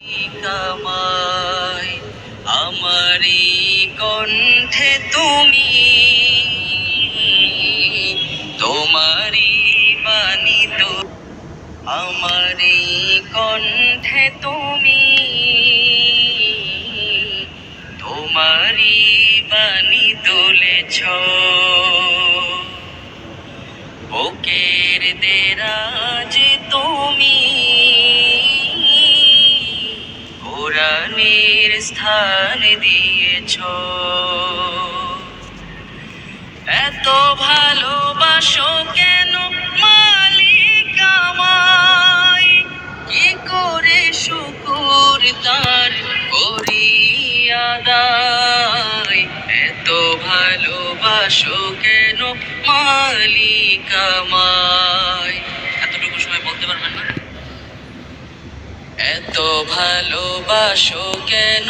কামাই আমারি কণ্ঠে তুমি, তোমারি বাণী তো আমারি কণ্ঠে তুমি, তোমারি বাণী তুলেছ বুকের দেরাজ তুমি, কোরআনের স্থান দিয়েছ। এত ভালোবাসো কেন মালিক আমায়, কি করে শুকর তার করি আদায়। এত ভালোবাসো কেন মালিক আমায়। এতটুকু সময় বলতে পারবেন না? এত ভালোবাসো কেন